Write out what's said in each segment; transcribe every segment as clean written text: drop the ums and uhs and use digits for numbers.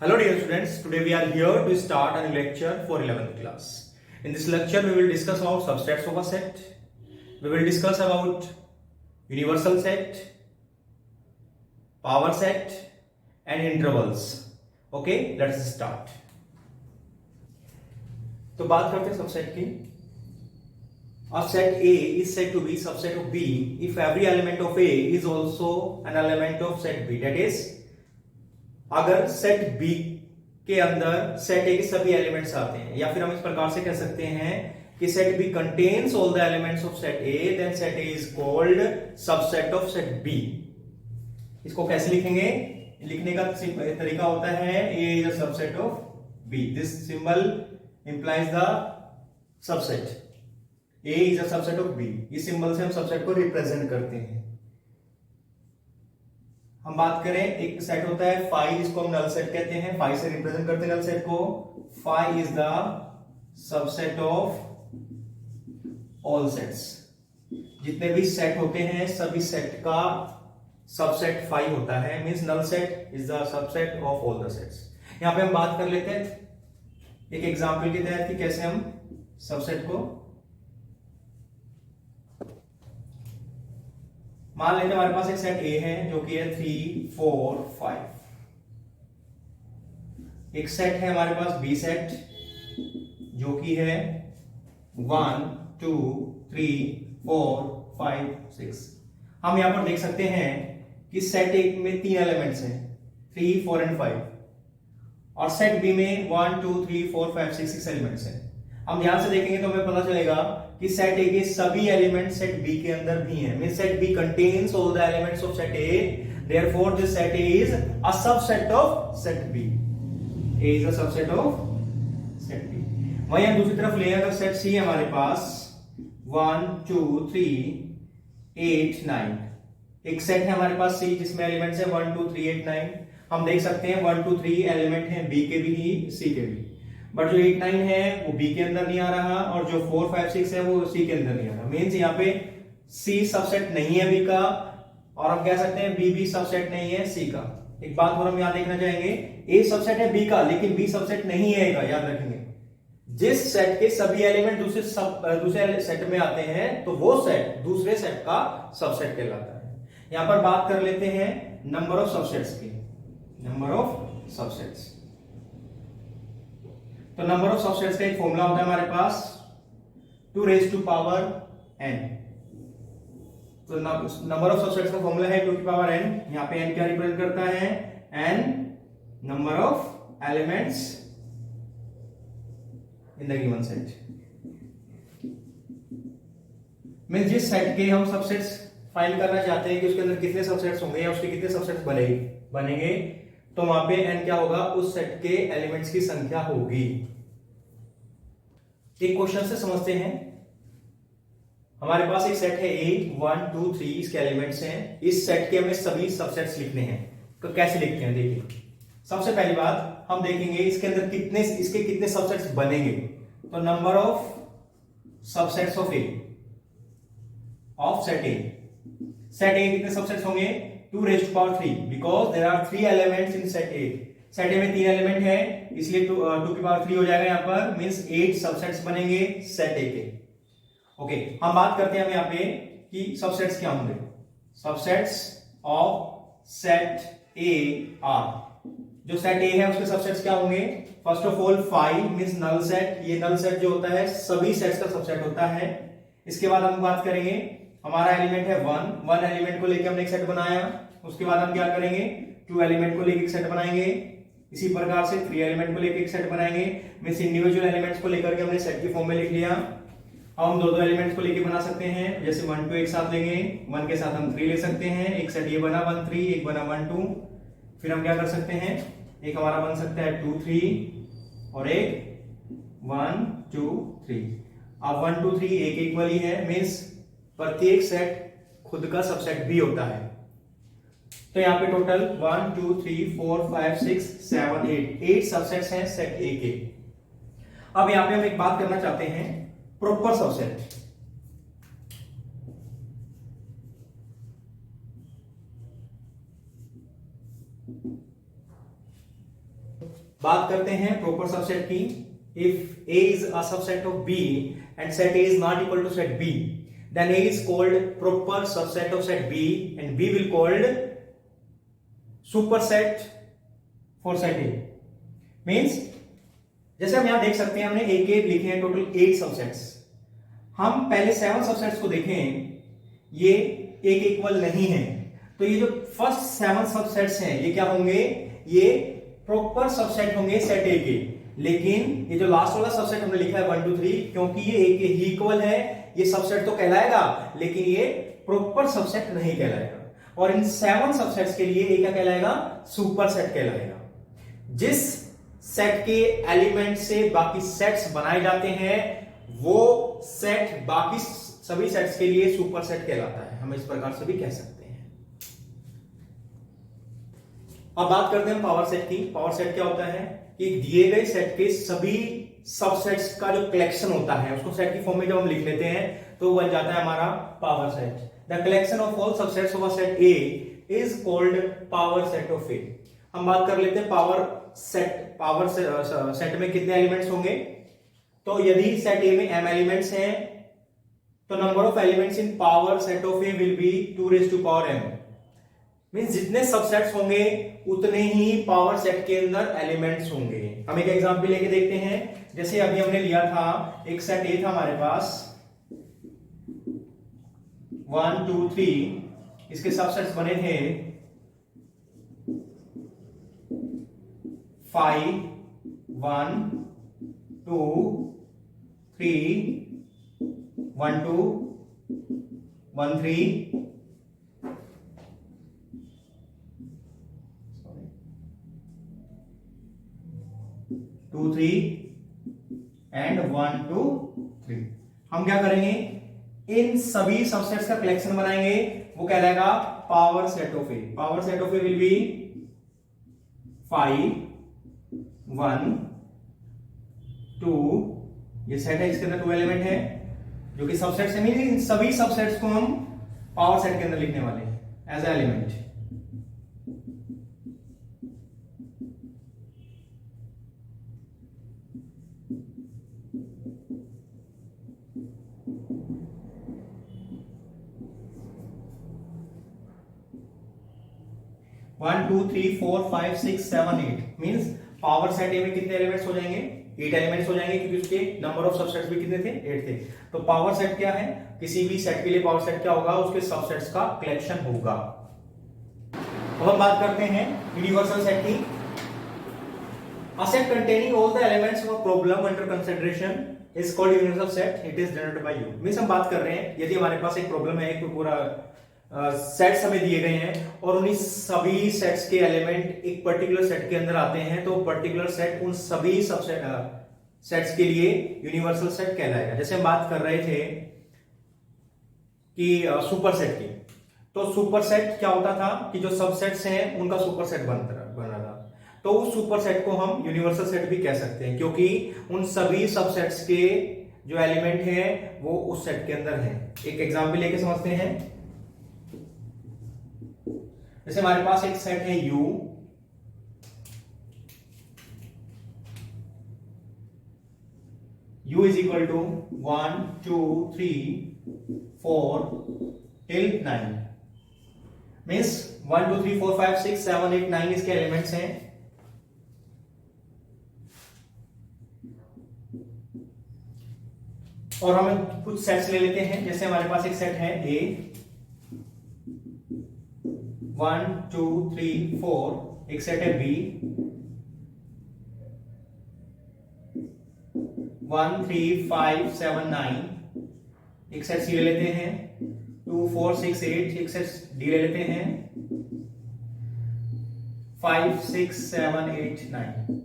Hello dear students, today we are here to start a new lecture for 11th class. In this lecture we will discuss about subsets of a set. We will discuss about universal set, power set and intervals. Okay, let's start. तो बात करते हैं subset की. A set A is said to be subset of B if every element of A is also an element of set B. That is, अगर set B के अंदर set A के सभी एलिमेंट्स आते हैं, या फिर हम इस प्रकार से कह सकते हैं कि set B contains all the elements of set A, then set A is called subset of set B. इसको कैसे लिखेंगे? लिखने का तरीका होता है A is a subset of B. This symbol implies the subset. A is a subset of B. इस symbol से हम सबसेट को रिप्रेजेंट करते हैं. हम बात करें, एक सेट होता है फाई, जिसको हम नल सेट कहते हैं. फाई से रिप्रेजेंट करते हैं नल सेट को. Phi is the subset of all sets. जितने भी सेट होते हैं सभी सेट का सबसेट फाई होता है. Means null set is the subset of all the sets. यहां पे हम बात कर लेते हैं एक एग्जांपल के तहत कि कैसे हम सबसेट को मान लेते हैं. हमारे पास एक सेट A है जो कि है 3, 4, 5. एक सेट है हमारे पास B सेट जो कि है 1, 2, 3, 4, 5, 6. हम यहां पर देख सकते हैं कि सेट A में 3 एलिमेंट्स हैं, 3, 4 एंड 5, और सेट B में 1, 2, 3, 4, 5, 6 एलिमेंट्स हैं. हम ध्यान से देखेंगे तो हमें पता चलेगा कि सेट A के सभी एलिमेंट्स सेट B के अंदर भी हैं. Means set B contains all the elements of set A. Therefore this set A is a subset of set B. A is a subset of set B. वहीं हम दूसरी तरफ ले, अगर सेट C है हमारे पास 1, 2, 3, 8, 9. एक सेट है हमारे पास C जिसमें एलिमेंट्स है 1, 2, 3, 8, 9. हम देख सकते हैं 1, 2, 3 एलिमेंट हैं B के भी, C के भी. बट जो 8, 9 है वो B के अंदर नहीं आ रहा, और जो 4, 5, 6 है वो C के अंदर नहीं आ रहा. मींस यहाँ पे C सबसेट नहीं है B का, और हम कह सकते हैं B भी सबसेट नहीं है C का. एक बात और हम यहाँ देखना चाहेंगे, A सबसेट है B का लेकिन B सबसेट नहीं है A का. याद रखेंगे, जिस सेट के सभी एलिमेंट दूसरे सेट में आते हैं तो वो सेट दूसरे सेट का सबसेट कहलाता है. यहां पर बात कर लेते हैं नंबर ऑफ सबसेट्स की. Number of subsets. तो नंबर ऑफ सबसेट्स का एक फॉर्मूला होता है हमारे पास 2 raised to power n. तो नंबर ऑफ सबसेट्स का फॉर्मूला है 2 की पावर n. यहां पे n क्या रिप्रेजेंट करता है? n number of elements in the given set. Means जिस सेट के हम सबसेट्स फाइंड करना चाहते हैं कि उसके अंदर कितने सबसेट्स होंगे या उसके कितने सबसेट्स बनेंगे, तो वहां पे n क्या होगा? उस सेट के एलिमेंट्स की संख्या होगी. एक क्वेश्चन से समझते हैं. हमारे पास एक सेट है A, 1, 2, 3 इसके एलिमेंट्स हैं. इस सेट के हमें सभी सबसेट्स लिखने हैं. तो कैसे लिखते हैं देखिए. सबसे पहली बात हम देखेंगे इसके अंदर इसके कितने सबसेट्स बनेंगे. तो number of subsets of A of set A. Set A कितने सबसेट्स होंगे? 2 raised to power 3 because there are 3 elements in set A. Set A में 3 एलिमेंट है इसलिए 2 की पावर 3 हो जाएगा. यहां पर मींस 8 सबसेट्स बनेंगे सेट A के. ओके, हम बात करते हैं यहाँ पे कि सबसेट्स क्या होंगे. Subsets of set A are. जो सेट A है उसके सबसेट्स क्या होंगे? First of all 5 means null set. ये नल सेट जो होता है सभी सेट्स का सबसेट होता है. इसके बाद हम बात करेंगे, हमारा एलिमेंट है 1 एलिमेंट को लेकर हमने एक सेट बनाया. उसके बाद हम क्या करेंगे? 2 एलिमेंट को लेकर एक सेट बनाएंगे. इसी प्रकार से 3 एलिमेंट को लेकर एक सेट बनाएंगे. मींस इंडिविजुअल एलिमेंट्स को लेकर के हमने सेट की फॉर्म में लिख लिया. अब हम 2 एलिमेंट्स को लेकर बना सकते हैं. जैसे 1, 2 एक साथ लेंगे, 1 के साथ हम 3 ले सकते हैं. एक सेट ये बना 1, 3, एक बना 1, 2. फिर हम क्या कर सकते हैं, एक हमारा बन सकता है 2, 3 और एक 1, 2, 3. अब 1, 2, 3 एक इक्वली है. मींस प्रत्येक सेट खुद का सबसेट भी होता है. तो यहां पे टोटल 1, 2, 3, 4, 5, 6, 7, 8 सबसेट्स हैं सेट A के. अब यहां पे हम एक बात करना चाहते हैं, प्रॉपर सबसेट. बात करते हैं प्रॉपर सबसेट की। If A is a subset of B and set A is not equal to set B, then A is called proper subset of set B and B will called superset for set A. Means जैसे हम यहां देख सकते हैं, हमने एक एक लिखे हैं टोटल 8 सबसेट्स। हम पहले 7 सबसेट्स को देखें, ये एक इक्वल नहीं है, तो ये जो फर्स्ट 7 सबसेट्स हैं ये क्या होंगे, ये प्रॉपर सबसेट होंगे सेट ए के। लेकिन ये जो लास्ट वाला सबसेट हमने लिखा है 1 2 3, क्योंकि ये ए के ही इक्वल है, ये सबसेट तो कहलाएगा लेकिन ये प्रॉपर सबसेट नहीं कहलाएगा। और इन 7 सबसेट्स के लिए ये क्या कहलाएगा, सुपर सेट कहलाएगा। जिस सेट के एलिमेंट से बाकी सेट्स बनाए जाते हैं वो सेट बाकी सभी सेट्स के लिए सुपर सेट कहलाता है। हम इस प्रकार से भी कह सकते हैं। अब बात करते हैं पावर सेट की। पावर सेट क्या होता है कि दिए गए सेट के सभी सबसेट्स का जो कलेक्शन होता है उसको सेट की फॉर्म में जब हम लिख लेते हैं तो बन जाता है हमारा power set. The collection of all subsets of a set a is called power set of a. हम बात कर लेते हैं पावर सेट। पावर सेट में कितने एलिमेंट्स होंगे, तो यदि सेट ए में m एलिमेंट्स हैं तो number of elements in power set of A will be 2 raised to power m। Means जितने सबसेट्स होंगे उतने ही पावर सेट के अंदर एलिमेंट्स होंगे। हम एक एग्जांपल लेके देखते हैं। जैसे अभी हमने लिया था एक सेट ए था हमारे पास 1 2 3, इसके सबसेट्स बने थे 5 1 2 3 1 2 1 3 2 3 एंड 1 2 3। हम क्या करेंगे, इन सभी सबसेट्स का कलेक्शन बनाएंगे, वो कहलाएगा power set of A. Power set of A will be 5 1 2, ये सेट है, इसके अंदर 2 एलिमेंट है जो कि सबसेट्स है। इन सभी सबसेट्स को हम पावर सेट के अंदर लिखने वाले हैं as a element. 1 2 3 4 5 6 7 8 means power set A में कितने एलिमेंट्स हो जाएंगे, 8 एलिमेंट्स हो जाएंगे, क्योंकि उसके नंबर ऑफ सबसेट्स भी कितने थे, 8 थे। तो पावर सेट क्या है, किसी भी सेट के लिए पावर सेट क्या होगा, उसके सबसेट्स का कलेक्शन होगा। अब हम बात करते हैं यूनिवर्सल सेट की। A set containing all the elements of a problem under consideration is called universal set. It is denoted by U. Means हम बात कर रहे हैं, यदि हमारे पास एक प्रॉब्लम है, एक पूरा सेट्स हमें दिए गए हैं और उन्हीं सभी सेट्स के एलिमेंट एक पर्टिकुलर सेट के अंदर आते हैं, तो पर्टिकुलर सेट उन सभी सबसेट सेट्स के लिए यूनिवर्सल सेट कहलाएगा। जैसे हम बात कर रहे थे कि सुपर सेट की, तो सुपर सेट क्या होता था कि जो सबसेट्स हैं उनका सुपर सेट बन रहा था, तो उस सुपर सेट को हम यूनिवर्सल सेट भी कह सकते हैं, क्योंकि उन सभी सबसेट्स के जो एलिमेंट हैं वो उस सेट के अंदर हैं। एक एग्जांपल लेके समझते हैं। जैसे हमारे पास एक सेट है U, U is equal to 1 2 3 4 till 9, means 1 2 3 4 5 6 7 8 9 इसके एलिमेंट्स हैं। और हम कुछ सेट्स ले लेते हैं। जैसे हमारे पास एक सेट है A 1 2 3 4, एक सेट है B 1 3 5 7 9, एक सेट C ले लेते हैं 2 4 6 8, एक सेट D ले लेते हैं 5 6 7 8 9।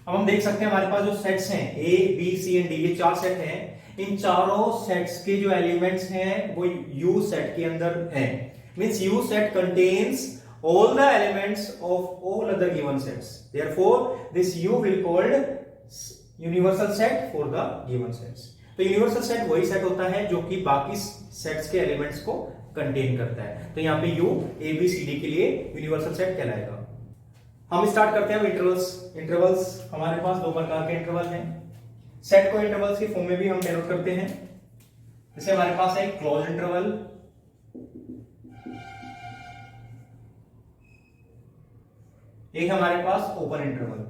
अब हम देख सकते हैं हमारे पास जो सेट्स हैं A B C and D, ये 4 सेट हैं। इन चारों सेट्स के जो एलिमेंट्स हैं वो U सेट के अंदर हैं। Means U set contains all the elements of all other given sets, therefore this U will called universal set for the given sets। तो यूनिवर्सल सेट वही सेट होता है जो कि बाकी सेट्स के एलिमेंट्स को कंटेन करता है। तो यहाँ पे U A B C D के लिए यूनिवर्सल सेट कहलाएगा। हम स्टार्ट करते हैं इंटरवल्स। इंटरवल्स हमारे पास दो प्रकार के इंटरवल हैं। सेट को इंटरवल्स की फॉर्म में भी हम डिनोट करते हैं। जैसे हमारे पास है क्लोज इंटरवल, एक हमारे पास ओपन इंटरवल।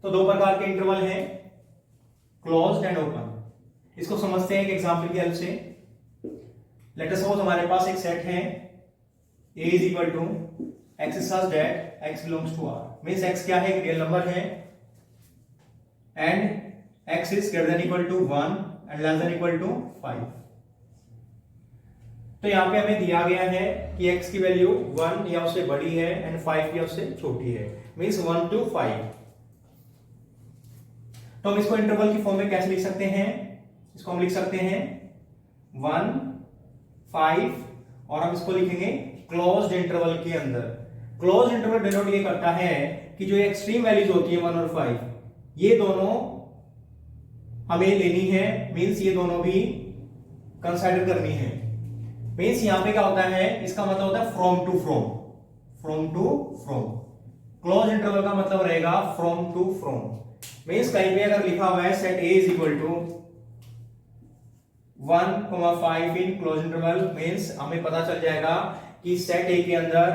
तो दो प्रकार के इंटरवल हैं, क्लोज्ड एंड ओपन। इसको समझते हैं एक एग्जांपल की हेल्प से। लेट अस सपोज हमारे पास एक सेट है a is equal to x such that x belongs to r। Means x क्या है, एक रियल नंबर है and x is greater than equal to 1 and less than equal to 5। तो यहां पे हमें दिया गया है कि x की वैल्यू 1 या उससे बड़ी है एंड 5 या उससे छोटी है, मींस 1 to 5। तो हम इसको इंटरवल की फॉर्म में कैसे लिख सकते हैं? इसको हम लिख सकते हैं 1 5 और हम इसको लिखेंगे क्लोज्ड इंटरवल के अंदर। क्लोज्ड इंटरवल डिनोट ये करता है कि जो एक्सट्रीम वैल्यूज होती है 1 और 5, ये दोनों हमें लेनी है, मींस ये दोनों भी कंसीडर करनी है। मींस यहां पे क्या होता है, इसका मतलब होता है from to from, from to from. Close interval का मतलब रहेगा फ्रॉम टू फ्रॉम। मींस कहीं पे अगर लिखा हुआ है set a is equal to 1,5 in close interval, means हमें पता चल जाएगा कि सेट a के अंदर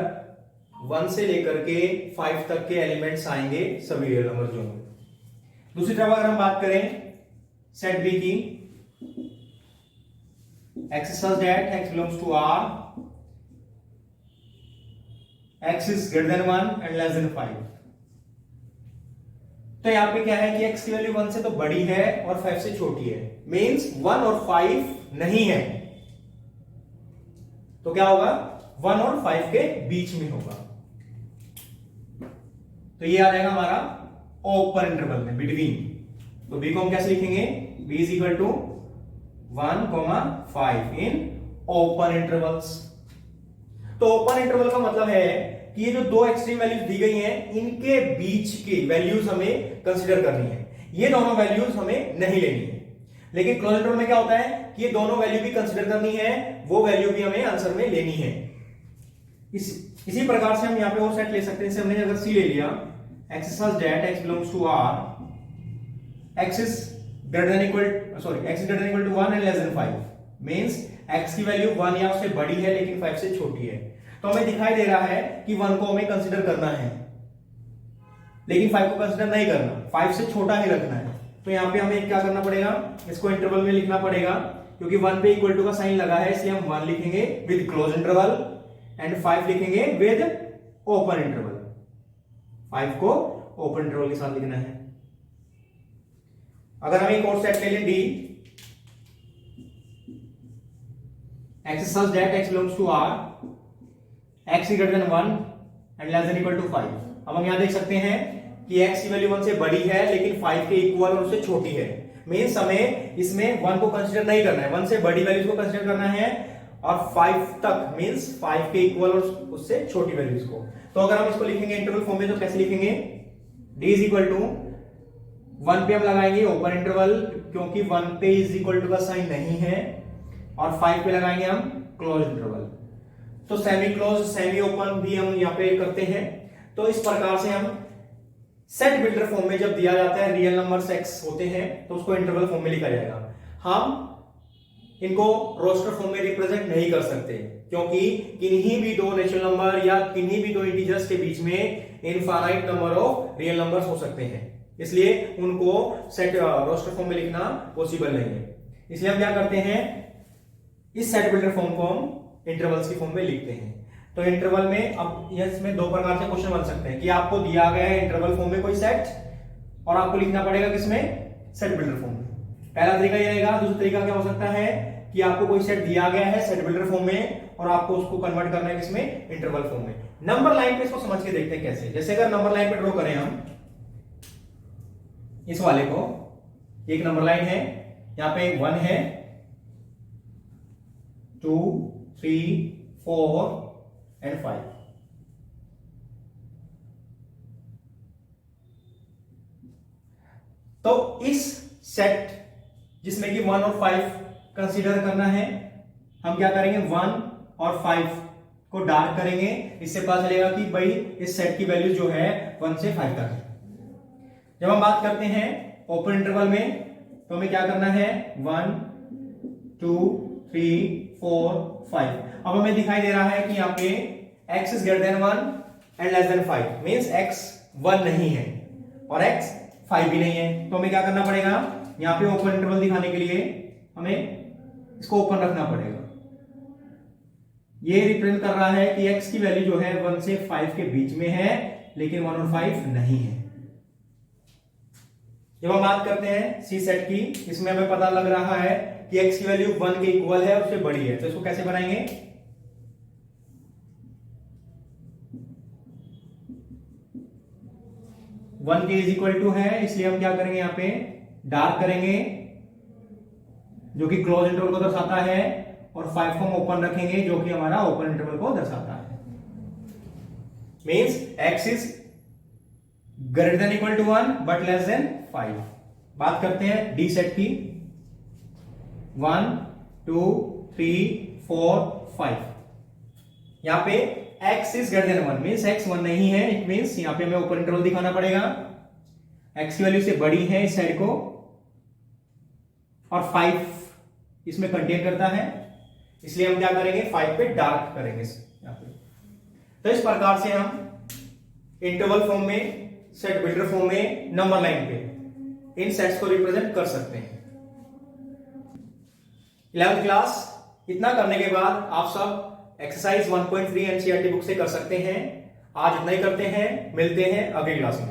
1 से लेकर के 5 तक के एलिमेंट्स आएंगे, सभी रियल नंबर जो होंगे। दूसरी तरफ अगर हम बात करें सेट b की, x such that x belongs to r, x is greater than 1 and less than 5। तो यहां पे क्या है कि x की वैल्यू 1 से तो बड़ी है और 5 से छोटी है, मींस 1 और 5 नहीं है। तो क्या होगा, 1 और 5 के बीच में होगा। तो ये आ जाएगा हमारा ओपन इंटरवल में, बिटवीन। तो b को हम कैसे लिखेंगे, b is equal to 1,5 in open intervals. तो ओपन इंटरवल का मतलब है कि ये जो दो एक्सट्रीम वैल्यूज दी गई हैं, इनके बीच की वैल्यूज हमें कंसीडर करनी है। ये दोनों वैल्यूज हमें नहीं लेनी है। लेकिन क्लोज इंटरवल में क्या होता है कि ये दोनों वैल्यू भी कंसीडर करनी है, वो वैल्यू भी हमें आंसर में लेनी है। इसी प्रकार से हम यहां पे और सेट ले सकते हैं। जैसे हमने अगर सी ले लिया, x such that x belongs to r, x is greater than equal to 1 and less than 5, means x की वैल्यू 1 या उससे बड़ी है लेकिन 5 से छोटी है। तो हमें दिखाई दे रहा है कि 1 को हमें कंसीडर करना है, लेकिन 5 को कंसीडर नहीं करना, 5 से छोटा ही रखना है। तो यहां पे हमें क्या करना पड़ेगा, इसको इंटरवल में लिखना पड़ेगा, क्योंकि 1 पे इक्वल टू का साइन लगा है, इसलिए हम 1 लिखेंगे विद क्लोज इंटरवल एंड 5 लिखेंगे विद ओपन इंटरवल। 5 को ओपन इंटरवल के साथ लिखना है। अगर हम एक और सेट ले लें D, x such that x belongs to r, x is greater than 1 and less than equal to 5। अब हम यहां देख सकते हैं कि x की वैल्यू 1 से बड़ी है लेकिन 5 के इक्वल और उससे छोटी है, मींस हमें इसमें 1 को कंसीडर नहीं करना है, 1 से बड़ी वैल्यूज को कंसीडर करना है और 5 तक, मींस 5 के इक्वल और उससे छोटी वैल्यूज को। तो अगर हम इसको लिखेंगे इंटरवल फॉर्म में तो कैसे लिखेंगे, d इज इक्वल टू 1 पे हम लगाएंगे ओपन इंटरवल, क्योंकि 1 पे इज इक्वल टू का साइन नहीं है, और 5 पे लगाएंगे हम क्लोज इंटरवल। तो सेमी क्लोज सेमी ओपन भी हम यहां पे करते हैं। तो इस प्रकार से हम सेट बिल्डर फॉर्म में जब दिया जाता है रियल नंबर एक्स होते हैं तो उसको इंटरवल फॉर्म में लिखा जाएगा। हम इनको रोस्टर फॉर्म में रिप्रेजेंट नहीं कर सकते, क्योंकि किन्हीं भी दो नेचुरल नंबर या किन्हीं भी दो इंटीजर्स के बीच में infinite number of real numbers हो सकते हैं, इसलिए उनको सेट रोस्टर फॉर्म में लिखना पॉसिबल नहीं है। इसलिए हम क्या करते हैं, इस सेट बिल्डर फॉर्म को हम इंटरवल्स की फॉर्म में लिखते हैं। तो इंटरवल में अब इसमें दो प्रकार से क्वेश्चन बन सकते हैं कि आपको दिया गया है इंटरवल फॉर्म में कोई सेट और आपको लिखना पड़ेगा किसमें, सेट बिल्डर फॉर्म में। पहला तरीका ये रहेगा। दूसरा तरीका क्या हो सकता है कि आपको कोई सेट दिया गया है सेट बिल्डर फॉर्म में और आपको उसको कन्वर्ट करना है किसमें, इंटरवल फॉर्म में। नंबर लाइन पे इसको समझ के देखते हैं कैसे। जैसे अगर नंबर लाइन पे ड्रॉ करें हम इस वाले को, एक नंबर लाइन है, यहां पे 1 है, 2 3 4 एंड 5। तो इस सेट जिसमें कि 1 और 5 कंसीडर करना है, हम क्या करेंगे 1 और 5 को डार्क करेंगे, इससे पता चलेगा कि भाई इस सेट की वैल्यू जो है 1 से 5 तक है। जब हम बात करते हैं ओपन इंटरवल में तो हमें क्या करना है 1 2 3 4 5। अब हमें दिखाई दे रहा है कि यहाँ पे x is greater then 1 and less than 5 means x 1 नहीं है और x 5 भी नहीं है। तो हमें क्या करना पड़ेगा, यहाँ पे ओपन इंटरवल दिखाने के लिए हमें इसको ओपन रखना पड़ेगा। ये रिप्रेजेंट कर रहा है कि x की वैल्यू जो है 1 से 5 के बीच में है, लेकिन 1 और 5 नहीं है। जब हम बात करते हैं सी सेट की, इसमें हमें पता लग रहा है कि x की वैल्यू 1 के इक्वल है, उससे बड़ी है, तो इसको कैसे बनाएंगे, 1 के इज इक्वल टू है, इसलिए हम क्या करेंगे यहाँ पे डार्क करेंगे जो कि क्लोज इंटरवल को दर्शाता है, और 5 को हम ओपन रखेंगे जो कि हमारा ओपन इंटरवल को दर्शाता है। Means x is greater than equal to 1 but less than 5। बात करते हैं डी सेट की, 1 2 3 4 5। यहां पे x is greater then 1 means x 1 नहीं है, इट मींस यहां पे हमें ओपन इंटरवल दिखाना पड़ेगा, x की वैल्यू से बड़ी है इस साइड को, और 5 इसमें कंटेन करता है, इसलिए हम क्या करेंगे 5 पे डार्क करेंगे यहां पे। तो इस प्रकार से हम इंटरवल फॉर्म में, सेट बिल्डर फॉर्म में, नंबर लाइन पे इन सेट्स को रिप्रेजेंट कर सकते हैं। 11th क्लास इतना करने के बाद आप सब एक्सरसाइज 1.3 एनसीईआरटी बुक से कर सकते हैं। आज इतना ही करते हैं, मिलते हैं अगली क्लास में।